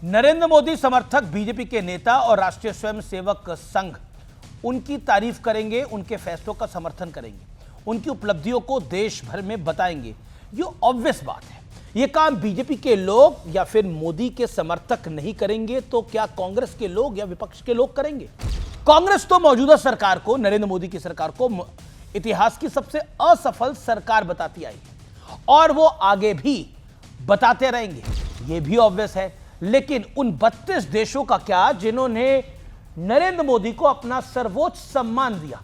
नरेंद्र मोदी समर्थक बीजेपी के नेता और राष्ट्रीय स्वयंसेवक संघ उनकी तारीफ करेंगे, उनके फैसलों का समर्थन करेंगे, उनकी उपलब्धियों को देश भर में बताएंगे। ये ऑब्वियस बात है। ये काम बीजेपी के लोग या फिर मोदी के समर्थक नहीं करेंगे तो क्या कांग्रेस के लोग या विपक्ष के लोग करेंगे? कांग्रेस तो मौजूदा सरकार को, नरेंद्र मोदी की सरकार को इतिहास की सबसे असफल सरकार बताती आई है और वो आगे भी बताते रहेंगे। ये भी ऑब्वियस है। लेकिन उन 32 देशों का क्या जिन्होंने नरेंद्र मोदी को अपना सर्वोच्च सम्मान दिया?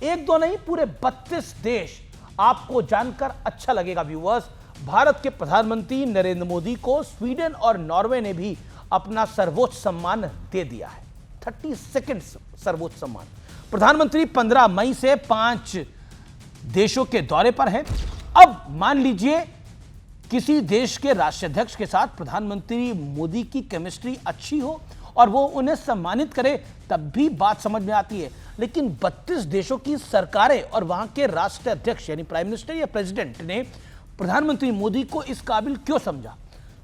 एक दो नहीं, पूरे 32 देश। आपको जानकर अच्छा लगेगा व्यूअर्स, भारत के प्रधानमंत्री नरेंद्र मोदी को स्वीडन और नॉर्वे ने भी अपना सर्वोच्च सम्मान दे दिया है। 32 सर्वोच्च सम्मान। प्रधानमंत्री 15 मई से 5 देशों के दौरे पर हैं। अब मान लीजिए किसी देश के राष्ट्राध्यक्ष के साथ प्रधानमंत्री मोदी की केमिस्ट्री अच्छी हो और वो उन्हें सम्मानित करे, तब भी बात समझ में आती है। लेकिन 32 देशों की सरकारें और वहां के राष्ट्राध्यक्ष यानी प्राइम मिनिस्टर या प्रेसिडेंट ने प्रधानमंत्री मोदी को इस काबिल क्यों समझा?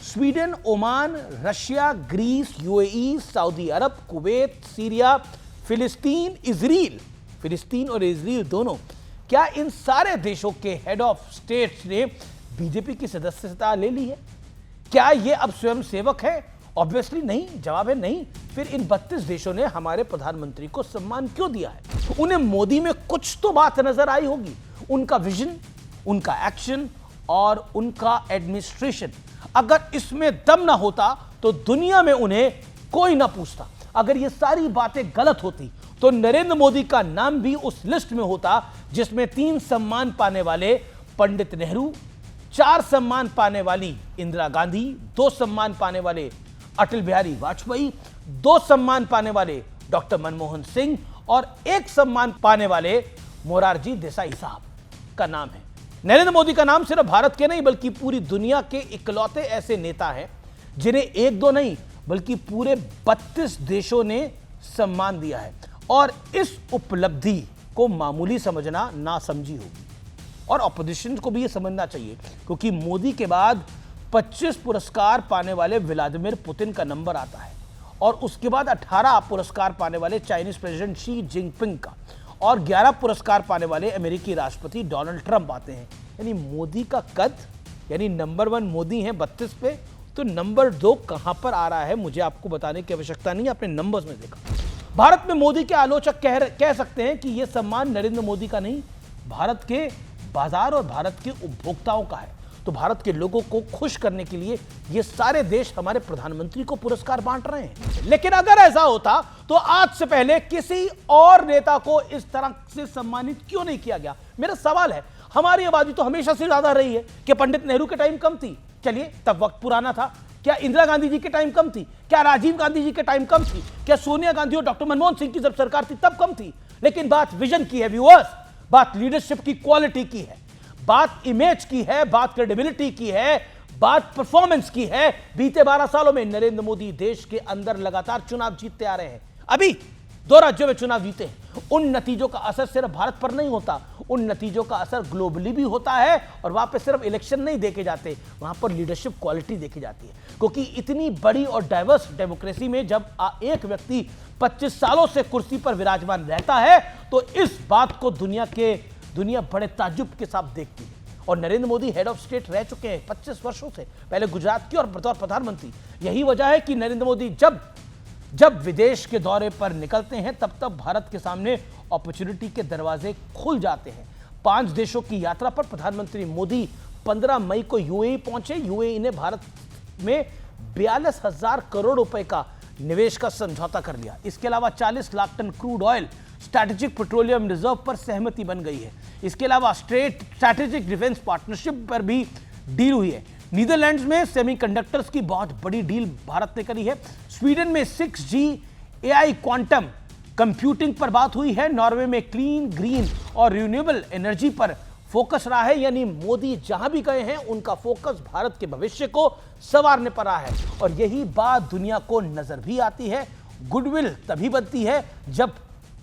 Sweden, Oman, Russia, Greece, UAE, Saudi Arab, Kuwait, Syria, फिलिस्तीन और इजराइल दोनों, क्या इन सारे देशों के हेड ऑफ स्टेट्स ने बीजेपी की सदस्यता ले ली है? क्या ये अब स्वयं सेवक है? ऑब्वियसली नहीं। जवाब है नहीं। फिर इन 32 देशों ने हमारे प्रधानमंत्री को सम्मान क्यों दिया है? उन्हें मोदी में कुछ तो बात नजर आई होगी। उनका विजन, उनका एक्शन और उनका एडमिनिस्ट्रेशन। अगर इसमें दम ना होता तो दुनिया में उन्हें कोई ना पूछता। अगर ये सारी बातें गलत होती तो नरेंद्र मोदी का नाम भी उस लिस्ट में होता जिसमें 3 सम्मान पाने वाले पंडित नेहरू, 4 सम्मान पाने वाली इंदिरा गांधी, 2 सम्मान पाने वाले अटल बिहारी वाजपेयी, 2 सम्मान पाने वाले डॉक्टर मनमोहन सिंह और 1 सम्मान पाने वाले मोरारजी देसाई साहब का नाम है। नरेंद्र मोदी का नाम सिर्फ भारत के नहीं बल्कि पूरी दुनिया के इकलौते ऐसे नेता हैं जिन्हें एक दो नहीं बल्कि पूरे 32 देशों ने सम्मान दिया है। और इस उपलब्धि को मामूली समझना नासमझी होगी और ऑपोजिशन को भी यह समझना चाहिए, क्योंकि मोदी के बाद 25 पुरस्कार पाने वाले व्लादिमीर पुतिन का नंबर आता है और उसके बाद 18 पुरस्कार पाने वाले चाइनीज प्रेसिडेंट शी जिनपिंग का और 11 पुरस्कार पाने वाले अमेरिकी राष्ट्रपति डोनाल्ड ट्रंप आते हैं। यानी मोदी का कद, यानी नंबर 1 मोदी हैं 32 पे, तो नंबर 2 कहां पर आ रहा है मुझे आपको बताने की आवश्यकता नहीं, आपने नंबर्स में देखा। भारत में मोदी के आलोचक कह सकते हैं कि यह सम्मान नरेंद्र मोदी का नहीं, भारत के बाजार और भारत के उपभोक्ताओं का है। तो भारत के लोगों को खुश करने के लिए ये सारे देश हमारे प्रधानमंत्री को पुरस्कार बांट रहे हैं। लेकिन अगर ऐसा होता तो आज से पहले किसी और नेता को इस तरह से सम्मानित क्यों नहीं किया गया? मेरा सवाल है। हमारी आबादी तो हमेशा से ज्यादा रही है। क्या पंडित नेहरू के टाइम कम थी? चलिए, तब वक्त पुराना था। क्या इंदिरा गांधी जी के टाइम कम थी? क्या राजीव गांधी जी के टाइम कम थी? क्या सोनिया गांधी और डॉक्टर मनमोहन सिंह की जब सरकार थी तब कम थी? लेकिन बात विजन की है व्यूअर्स, बात लीडरशिप की क्वालिटी की है, बात इमेज की है, बात क्रेडिबिलिटी की है, बात परफॉर्मेंस की है। बीते 12 सालों में नरेंद्र मोदी देश के अंदर लगातार चुनाव जीतते आ रहे हैं। अभी 2 राज्यों में चुनाव जीते हैं। उन नतीजों का असर सिर्फ भारत पर नहीं होता, उन नतीजों का असर ग्लोबली भी होता है और वहां पर सिर्फ इलेक्शन नहीं देखे जाते, वहां पर लीडरशिप क्वालिटी देखी जाती है। क्योंकि इतनी बड़ी और डाइवर्स डेमोक्रेसी में जब एक व्यक्ति 25 सालों से कुर्सी पर विराजमान रहता है तो इस बात को दुनिया बड़े ताज्जुब के साथ देखती है। और Narendra Modi head of state रह चुके हैं 25 वर्षों से, पहले गुजरात की और बतौर प्रधानमंत्री। यही वजह है कि नरेंद्र मोदी जब विदेश के दौरे पर निकलते हैं तब भारत के सामने अपॉर्चुनिटी के दरवाजे खुल जाते हैं। 5 देशों की यात्रा पर प्रधानमंत्री मोदी 15 मई को यूएई पहुंचे। यूएई ने भारत में 42,000 करोड़ रुपए का निवेश का समझौता कर लिया। इसके अलावा 40 lakh ton crude oil strategic petroleum reserve पर सहमति बन गई है। इसके अलावा स्ट्रैटेजिक डिफेंस पार्टनरशिप पर भी डील हुई है। नीदरलैंड्स में सेमीकंडक्टर्स की बहुत बड़ी डील भारत ने करी है। स्वीडन में 6G AI क्वांटम कंप्यूटिंग पर बात हुई है। नॉर्वे में क्लीन, ग्रीन और रिन्यूएबल एनर्जी पर फोकस रहा है। यानी मोदी जहां भी गए हैं उनका फोकस भारत के भविष्य को संवारने पर रहा है। और यही बात दुनिया को नजर भी आती है। गुडविल तभी बनती है जब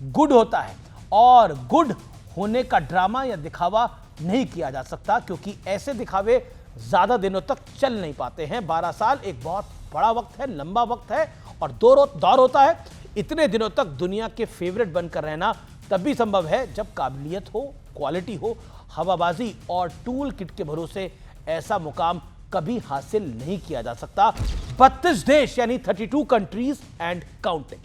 गुड होता है और गुड होने का ड्रामा या दिखावा नहीं किया जा सकता, क्योंकि ऐसे दिखावे ज्यादा दिनों तक चल नहीं पाते हैं। 12 साल एक बहुत बड़ा वक्त है, लंबा वक्त है और दौर होता है। इतने दिनों तक दुनिया के फेवरेट बनकर रहना तभी संभव है जब काबिलियत हो, क्वालिटी हो। हवाबाजी और टूल किट के भरोसे ऐसा मुकाम कभी हासिल नहीं किया जा सकता। 32 देश यानी 32 कंट्रीज एंड काउंटिंग।